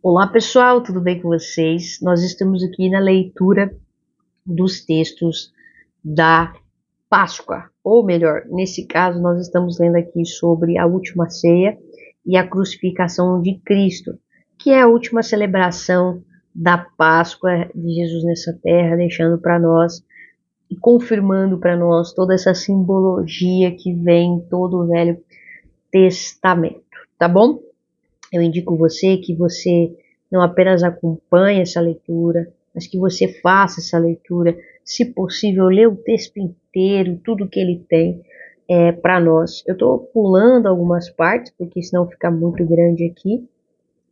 Olá pessoal, tudo bem com vocês? Nós estamos aqui na leitura dos textos da Páscoa, ou melhor, nesse caso nós estamos lendo aqui sobre a última ceia e a crucificação de Cristo, que é a última celebração da Páscoa de Jesus nessa terra, deixando para nós e confirmando para nós toda essa simbologia que vem em todo o Velho Testamento, tá bom? Eu indico que você não apenas acompanhe essa leitura, mas que você faça essa leitura, se possível, lê o texto inteiro, tudo que ele tem para nós. Eu estou pulando algumas partes, porque senão fica muito grande aqui,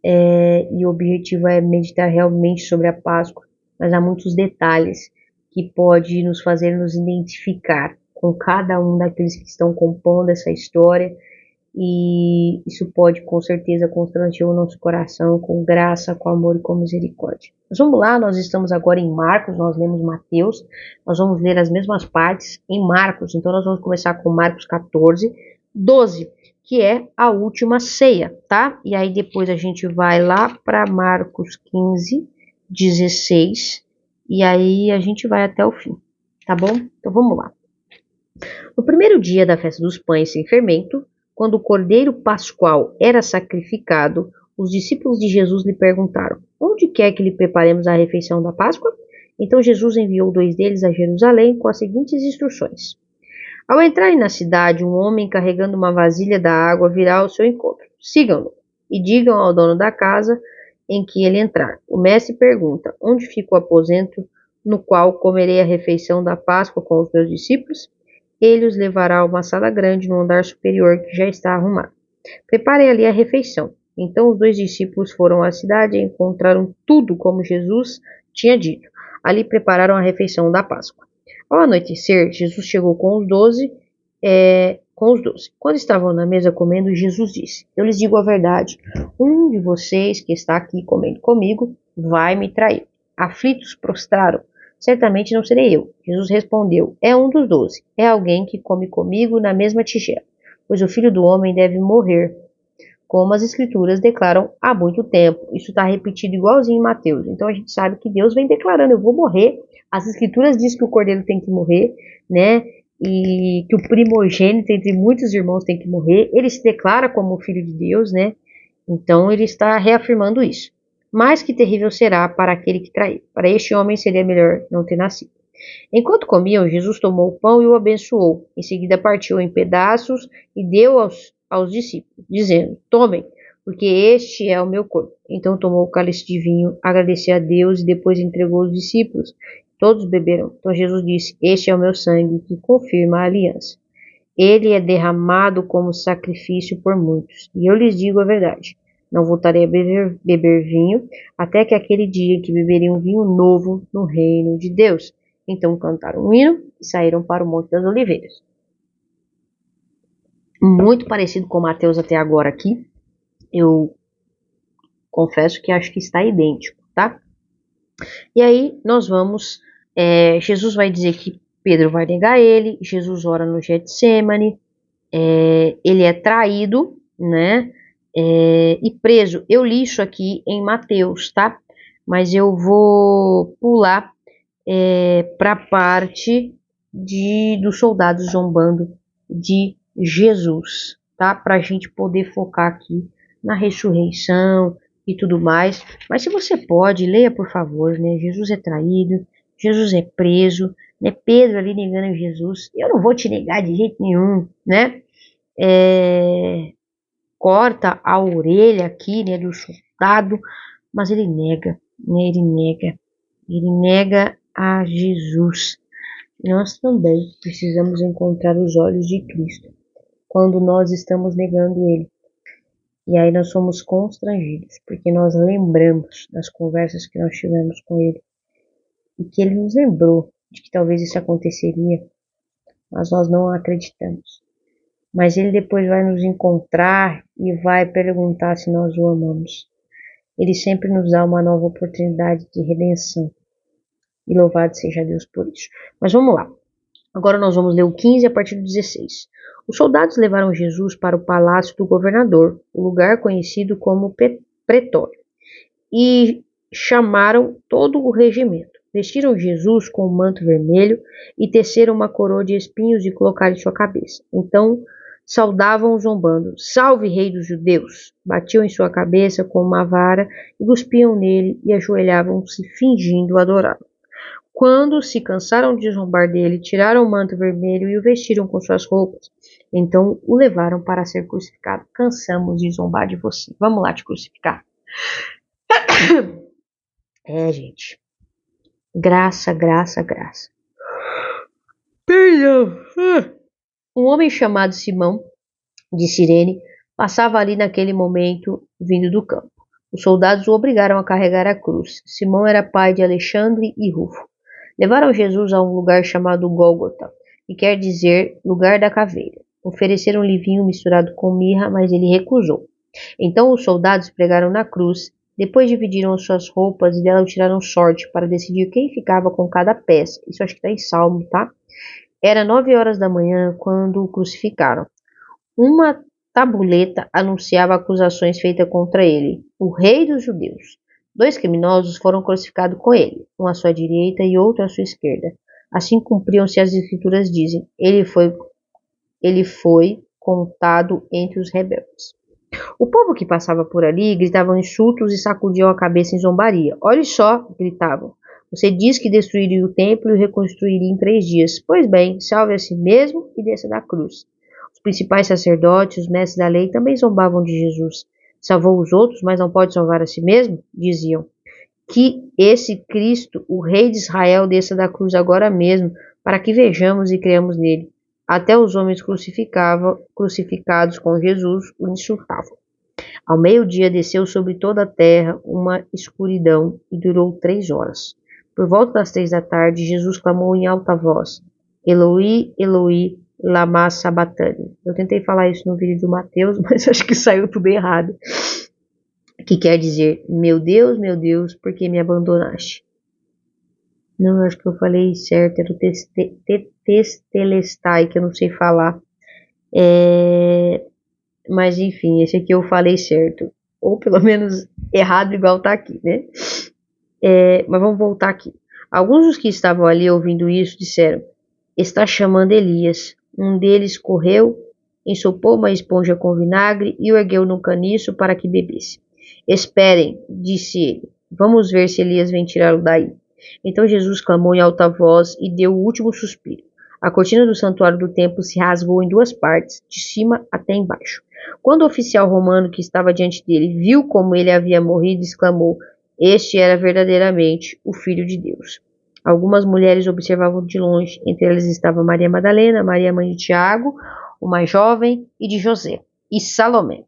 e o objetivo é meditar realmente sobre a Páscoa, mas há muitos detalhes que pode nos fazer nos identificar com cada um daqueles que estão compondo essa história, e isso pode com certeza constranger o nosso coração com graça, com amor e com misericórdia. Mas vamos lá, nós estamos agora em Marcos, nós lemos Mateus, nós vamos ler as mesmas partes em Marcos, então nós vamos começar com Marcos 14, 12, que é a última ceia, tá? E aí depois a gente vai lá para Marcos 15, 16, e aí a gente vai até o fim, tá bom? Então vamos lá. No primeiro dia da festa dos pães sem fermento, quando o cordeiro pascual era sacrificado, os discípulos de Jesus lhe perguntaram: Onde quer que lhe preparemos a refeição da Páscoa? Então Jesus enviou 2 deles a Jerusalém com as seguintes instruções: Ao entrarem na cidade, um homem carregando uma vasilha da água virá ao seu encontro. Sigam-no e digam ao dono da casa em que ele entrar. O mestre pergunta: Onde fica o aposento no qual comerei a refeição da Páscoa com os meus discípulos? Ele os levará a uma sala grande no andar superior que já está arrumada. Preparem ali a refeição. Então os 2 discípulos foram à cidade e encontraram tudo como Jesus tinha dito. Ali prepararam a refeição da Páscoa. Ao anoitecer, Jesus chegou com os 12. Quando estavam na mesa comendo, Jesus disse: Eu lhes digo a verdade, um de vocês que está aqui comendo comigo vai me trair. Aflitos prostraram. Certamente não serei eu. Jesus respondeu: É um dos 12. É alguém que come comigo na mesma tigela. Pois o Filho do Homem deve morrer, como as Escrituras declaram há muito tempo. Isso está repetido igualzinho em Mateus. Então a gente sabe que Deus vem declarando: eu vou morrer. As Escrituras dizem que o cordeiro tem que morrer, né? E que o primogênito entre muitos irmãos tem que morrer. Ele se declara como filho de Deus, né? Então ele está reafirmando isso. Mas que terrível será para aquele que trair. Para este homem seria melhor não ter nascido. Enquanto comiam, Jesus tomou o pão e o abençoou. Em seguida partiu em pedaços e deu aos discípulos, dizendo: Tomem, porque este é o meu corpo. Então tomou o cálice de vinho, agradeceu a Deus e depois entregou aos discípulos. Todos beberam. Então Jesus disse: Este é o meu sangue, que confirma a aliança. Ele é derramado como sacrifício por muitos. E eu lhes digo a verdade: não voltarei a beber vinho, até que aquele dia em que beberei um vinho novo no reino de Deus. Então cantaram um hino e saíram para o Monte das Oliveiras. Muito parecido com Mateus até agora aqui. Eu confesso que acho que está idêntico, tá? E aí nós vamos... Jesus vai dizer que Pedro vai negar ele. Jesus ora no Getsêmani. Ele é traído, né? E preso. Eu li isso aqui em Mateus, tá? Mas eu vou pular para a parte dos soldados zombando de Jesus, tá? Para a gente poder focar aqui na ressurreição e tudo mais. Mas se você pode, leia por favor, né? Jesus é traído, Jesus é preso, né? Pedro ali negando Jesus. Eu não vou te negar de jeito nenhum, né? Corta a orelha aqui, né? Do soldado, mas ele nega, né? Ele nega a Jesus. Nós também precisamos encontrar os olhos de Cristo quando nós estamos negando Ele. E aí nós somos constrangidos, porque nós lembramos das conversas que nós tivemos com Ele e que Ele nos lembrou de que talvez isso aconteceria, mas nós não acreditamos. Mas Ele depois vai nos encontrar e vai perguntar se nós o amamos. Ele sempre nos dá uma nova oportunidade de redenção. E louvado seja Deus por isso. Mas vamos lá. Agora nós vamos ler o 15 a partir do 16. Os soldados levaram Jesus para o palácio do governador, o lugar conhecido como pretório. e chamaram todo o regimento. Vestiram Jesus com um manto vermelho e teceram uma coroa de espinhos e colocaram em sua cabeça. Então saudavam zombando: Salve, rei dos judeus! Batiam em sua cabeça com uma vara e cuspiam nele e ajoelhavam-se fingindo adorá-lo. Quando se cansaram de zombar dele, tiraram o manto vermelho e o vestiram com suas roupas. Então o levaram para ser crucificado. Cansamos de zombar de você. Vamos lá te crucificar. Gente. Graça, graça, graça. Perdão. Um homem chamado Simão, de Cirene, passava ali naquele momento, vindo do campo. Os soldados o obrigaram a carregar a cruz. Simão era pai de Alexandre e Rufo. Levaram Jesus a um lugar chamado Gólgota, que quer dizer lugar da caveira. Ofereceram-lhe vinho misturado com mirra, mas ele recusou. Então os soldados pregaram na cruz. Depois dividiram as suas roupas e dela tiraram sorte para decidir quem ficava com cada peça. Isso acho que está em Salmo, tá? Era 9 horas da manhã quando o crucificaram. Uma tabuleta anunciava acusações feitas contra ele, o rei dos judeus. 2 criminosos foram crucificados com ele, um à sua direita e outro à sua esquerda. Assim cumpriam-se as escrituras dizem, ele foi contado entre os rebeldes. O povo que passava por ali gritavam insultos e sacudiam a cabeça em zombaria. Olhe só, gritavam. Você diz que destruiria o templo e o reconstruiria em 3 dias. Pois bem, salve a si mesmo e desça da cruz. Os principais sacerdotes, os mestres da lei, também zombavam de Jesus. Salvou os outros, mas não pode salvar a si mesmo? Diziam. Que esse Cristo, o Rei de Israel, desça da cruz agora mesmo, para que vejamos e creamos nele. Até os homens crucificados com Jesus o insultavam. Ao meio-dia desceu sobre toda a terra uma escuridão e durou 3 horas. Por volta das 3 da tarde, Jesus clamou em alta voz: Eloi, Eloi, lama sabachthani. Eu tentei falar isso no vídeo do Mateus, mas acho que saiu tudo errado. Que quer dizer, meu Deus, por que me abandonaste? Não, acho que eu falei certo, era o testelestai, que eu não sei falar. Mas enfim, esse aqui eu falei certo. Ou pelo menos errado, igual tá aqui, né? Mas vamos voltar aqui. Alguns dos que estavam ali ouvindo isso disseram: Está chamando Elias. Um deles correu, ensopou uma esponja com vinagre e o ergueu num caniço para que bebesse. Esperem, disse ele. Vamos ver se Elias vem tirá-lo daí. Então Jesus clamou em alta voz e deu o último suspiro. A cortina do santuário do templo se rasgou em 2 partes, de cima até embaixo. Quando o oficial romano que estava diante dele viu como ele havia morrido, exclamou: Este era verdadeiramente o Filho de Deus. Algumas mulheres observavam de longe. Entre elas estava Maria Madalena, Maria mãe de Tiago, o mais jovem, e de José, e Salomé.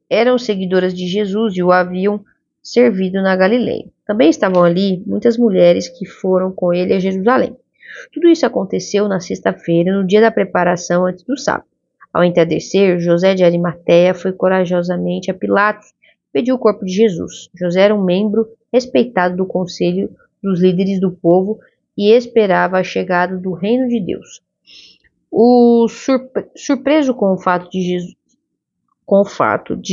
Eram seguidoras de Jesus e o haviam servido na Galileia. Também estavam ali muitas mulheres que foram com ele a Jerusalém. Tudo isso aconteceu na sexta-feira, no dia da preparação antes do sábado. Ao entardecer, José de Arimateia foi corajosamente a Pilatos e pediu o corpo de Jesus. José era um membro respeitado do conselho dos líderes do povo e esperava a chegada do reino de Deus. Surpreso com o fato de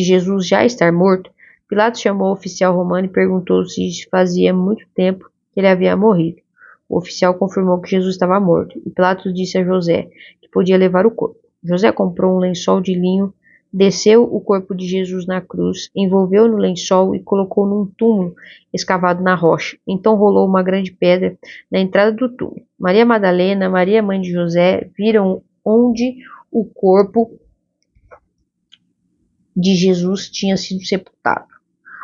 Jesus já estar morto, Pilatos chamou o oficial romano e perguntou se fazia muito tempo que ele havia morrido. O oficial confirmou que Jesus estava morto, e Pilatos disse a José que podia levar o corpo. José comprou um lençol de linho, desceu o corpo de Jesus na cruz, envolveu no lençol e colocou num túmulo escavado na rocha. Então rolou uma grande pedra na entrada do túmulo. Maria Madalena, Maria mãe de José, viram onde o corpo de Jesus tinha sido sepultado.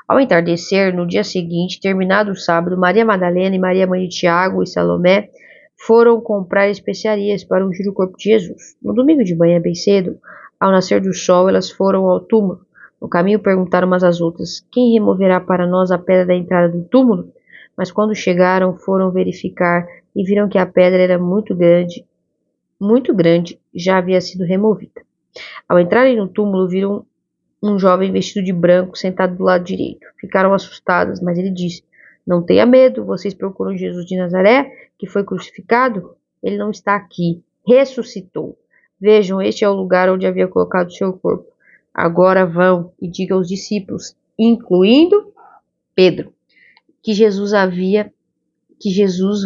Ao entardecer, no dia seguinte, terminado o sábado, Maria Madalena e Maria mãe de Tiago e Salomé foram comprar especiarias para ungir o corpo de Jesus. No domingo de manhã, bem cedo, ao nascer do sol, elas foram ao túmulo. No caminho perguntaram umas às outras: Quem removerá para nós a pedra da entrada do túmulo? Mas quando chegaram, foram verificar e viram que a pedra era muito grande, já havia sido removida. Ao entrarem no túmulo, viram um jovem vestido de branco sentado do lado direito. Ficaram assustadas, mas ele disse: Não tenha medo, vocês procuram Jesus de Nazaré, que foi crucificado? Ele não está aqui, ressuscitou. Vejam, este é o lugar onde havia colocado seu corpo. Agora vão e digam aos discípulos, incluindo Pedro, que Jesus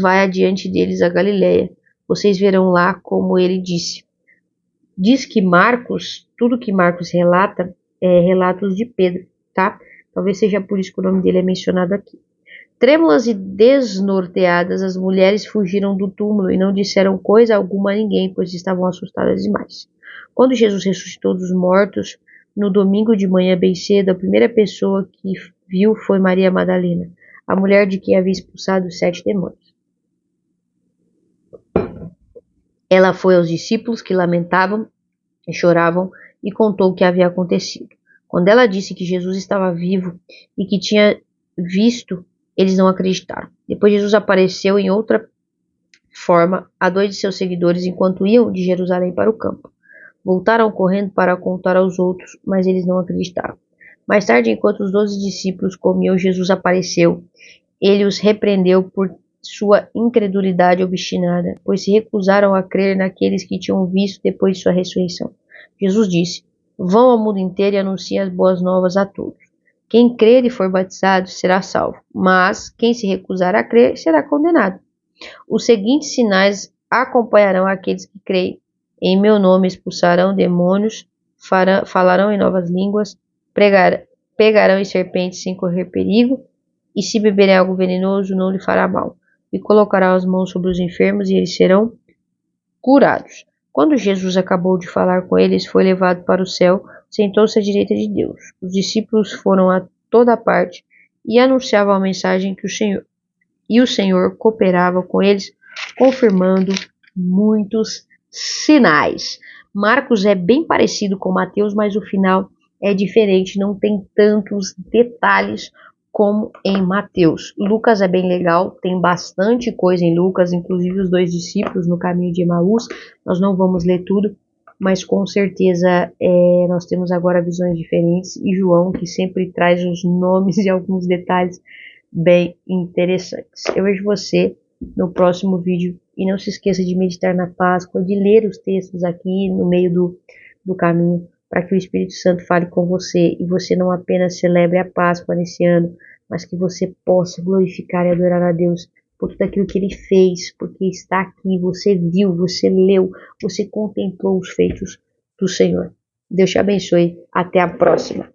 vai adiante deles a Galiléia. Vocês verão lá como ele disse. Diz que Marcos, tudo que Marcos relata, é relatos de Pedro, tá? Talvez seja por isso que o nome dele é mencionado aqui. Trêmulas e desnorteadas, as mulheres fugiram do túmulo e não disseram coisa alguma a ninguém, pois estavam assustadas demais. Quando Jesus ressuscitou dos mortos, no domingo de manhã bem cedo, a primeira pessoa que viu foi Maria Madalena, a mulher de quem havia expulsado os 7 demônios. Ela foi aos discípulos que lamentavam e choravam e contou o que havia acontecido. Quando ela disse que Jesus estava vivo e que tinha visto, eles não acreditaram. Depois Jesus apareceu em outra forma a 2 de seus seguidores enquanto iam de Jerusalém para o campo. Voltaram correndo para contar aos outros, mas eles não acreditaram. Mais tarde, enquanto os 12 discípulos comiam, Jesus apareceu. Ele os repreendeu por sua incredulidade obstinada, pois se recusaram a crer naqueles que tinham visto depois de sua ressurreição. Jesus disse: Vão ao mundo inteiro e anunciem as boas novas a todos. Quem crer e for batizado será salvo, mas quem se recusar a crer será condenado. Os seguintes sinais acompanharão aqueles que creem. Em meu nome expulsarão demônios, falarão em novas línguas, pegarão em serpentes sem correr perigo, e se beberem algo venenoso não lhe fará mal. E colocará as mãos sobre os enfermos e eles serão curados. Quando Jesus acabou de falar com eles, foi levado para o céu, sentou-se à direita de Deus. Os discípulos foram a toda parte e anunciavam a mensagem que o Senhor cooperava com eles, confirmando muitos sinais. Marcos é bem parecido com Mateus, mas o final é diferente, não tem tantos detalhes como em Mateus. Lucas é bem legal, tem bastante coisa em Lucas, inclusive os 2 discípulos no caminho de Emaús. Nós não vamos ler tudo, mas com certeza nós temos agora visões diferentes, e João, que sempre traz os nomes e alguns detalhes bem interessantes. Eu vejo você no próximo vídeo e não se esqueça de meditar na Páscoa, de ler os textos aqui no meio do caminho, para que o Espírito Santo fale com você e você não apenas celebre a Páscoa nesse ano, mas que você possa glorificar e adorar a Deus por tudo aquilo que Ele fez, porque está aqui, você viu, você leu, você contemplou os feitos do Senhor. Deus te abençoe. Até a próxima.